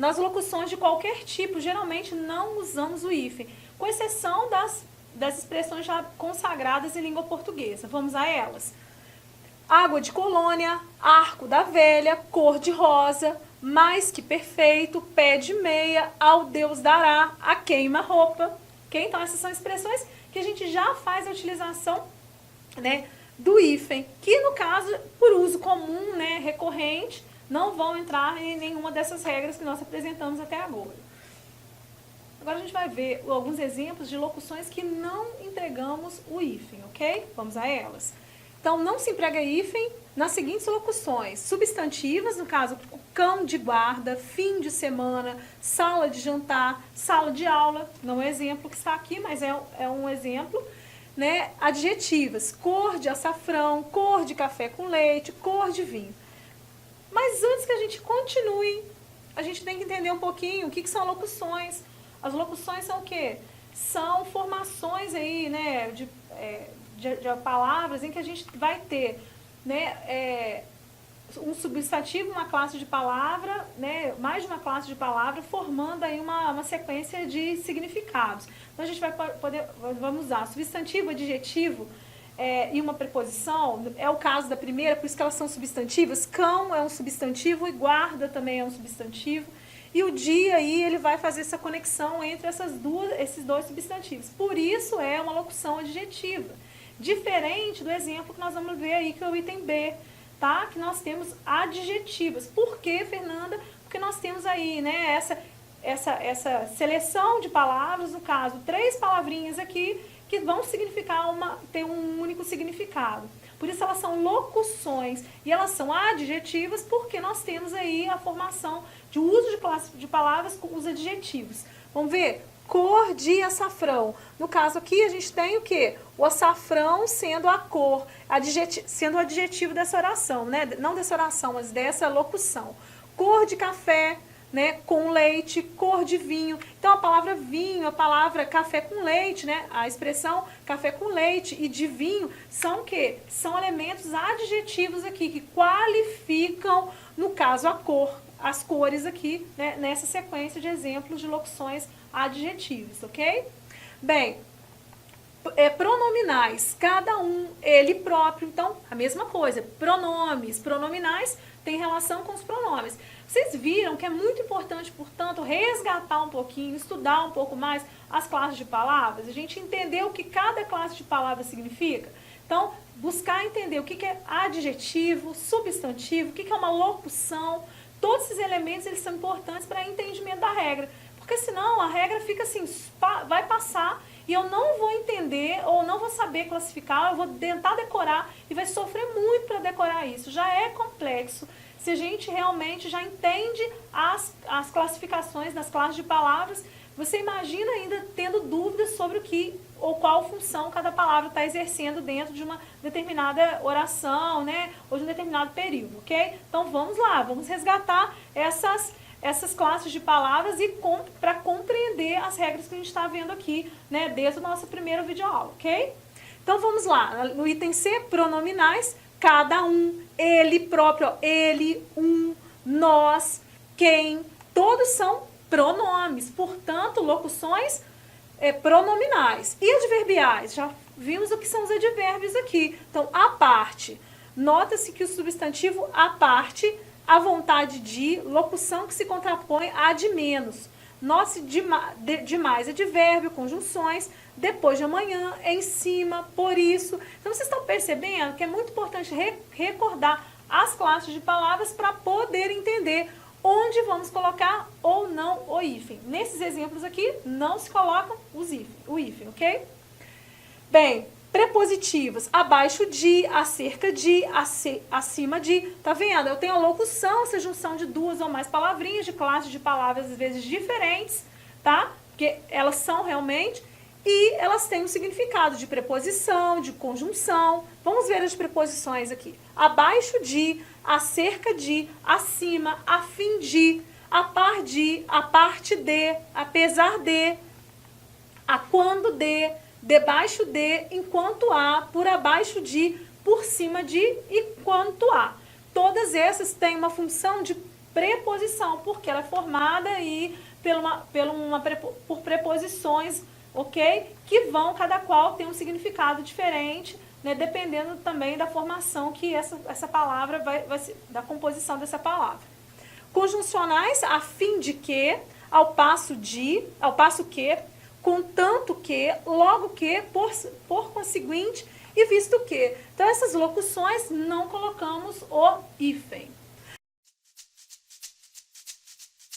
nas locuções de qualquer tipo, geralmente não usamos o hífen, com exceção das expressões já consagradas em língua portuguesa. Vamos a elas. Água de colônia, arco da velha, cor de rosa, mais que perfeito, pé de meia, ao Deus dará, a queima-roupa. Okay? Então, essas são expressões que a gente já faz a utilização, né, do hífen, que no caso, por uso comum, né, recorrente, não vão entrar em nenhuma dessas regras que nós apresentamos até agora. Agora a gente vai ver alguns exemplos de locuções que não empregamos o hífen, ok? Vamos a elas. Então, não se emprega hífen nas seguintes locuções: substantivas, no caso, cão de guarda, fim de semana, sala de jantar, sala de aula, não é o exemplo que está aqui, mas é um exemplo, né? Adjetivas, cor de açafrão, cor de café com leite, cor de vinho. Mas antes que a gente continue, a gente tem que entender um pouquinho o que são locuções. As locuções são o quê? São formações aí, né, de palavras em que a gente vai ter, né, um substantivo, uma classe de palavra, né, mais de uma classe de palavra, formando aí uma sequência de significados. Então a gente vamos usar substantivo, adjetivo e uma preposição. É o caso da primeira, por isso que elas são substantivas. Cão é um substantivo e guarda também é um substantivo. E o dia aí ele vai fazer essa conexão entre esses dois substantivos. Por isso é uma locução adjetiva. Diferente do exemplo que nós vamos ver aí, que é o item B, tá? Que nós temos adjetivas. Por quê, Fernanda? Porque nós temos aí, né, essa seleção de palavras, no caso, 3 palavrinhas aqui, que vão significar ter um único significado. Por isso elas são locuções e elas são adjetivas, porque nós temos aí a formação de uso de classe de palavras com os adjetivos. Vamos ver? Cor de açafrão. No caso aqui a gente tem o quê? O açafrão sendo a cor, sendo o adjetivo dessa oração, né? Não dessa oração, mas dessa locução. Cor de café, né, com leite, cor de vinho. Então a palavra vinho, a palavra café com leite, né, a expressão café com leite e de vinho são o quê? São elementos adjetivos aqui que qualificam, no caso, a cor, as cores aqui, né, nessa sequência de exemplos de locuções adjetivas, ok? Bem, pronominais, cada um, ele próprio, então a mesma coisa, pronomes, pronominais têm relação com os pronomes. Vocês viram que é muito importante, portanto, resgatar um pouquinho, estudar um pouco mais as classes de palavras, a gente entender o que cada classe de palavras significa. Então, buscar entender o que é adjetivo, substantivo, o que é uma locução, todos esses elementos eles são importantes para entendimento da regra, porque senão a regra fica assim, vai passar e eu não vou entender ou não vou saber classificar, eu vou tentar decorar e vai sofrer muito para decorar isso. Já é complexo se a gente realmente já entende as classificações das classes de palavras. Você imagina ainda tendo dúvidas sobre o que ou qual função cada palavra está exercendo dentro de uma determinada oração, né, ou de um determinado período, ok? Então vamos lá, vamos resgatar essas classes de palavras e para compreender as regras que a gente está vendo aqui, né, desde a nossa primeira videoaula, ok? Então vamos lá, no item C, pronominais, cada um, ele próprio, ele, nós, quem, todos são pronomes, portanto, locuções pronominais. E adverbiais? Já vimos o que são os advérbios aqui. Então, a parte, nota-se que o substantivo a parte, a vontade de, locução que se contrapõe a de menos. Note de mais advérbio, conjunções, depois de amanhã, em cima, por isso. Então, vocês estão percebendo que é muito importante recordar as classes de palavras para poder entender onde vamos colocar ou não o hífen. Nesses exemplos aqui, não se colocam o hífen, ok? Bem, prepositivos, abaixo de, acerca de, acima de, tá vendo? Eu tenho a locução, essa junção de 2 ou mais palavrinhas, de classes de palavras às vezes diferentes, tá? Porque elas são realmente, e elas têm um significado de preposição, de conjunção. Vamos ver as preposições aqui. Abaixo de, acerca de, acima, a fim de, a par de, a parte de, apesar de, a quando de, debaixo de, enquanto há, por abaixo de, por cima de e quanto há. Todas essas têm uma função de preposição, porque ela é formada aí por preposições, ok? Que vão, cada qual tem um significado diferente, né? Dependendo também da formação que essa palavra da composição dessa palavra. Conjuncionais, a fim de que, ao passo que, contanto que, logo que, por conseguinte e visto que. Então, essas locuções não colocamos o hífen.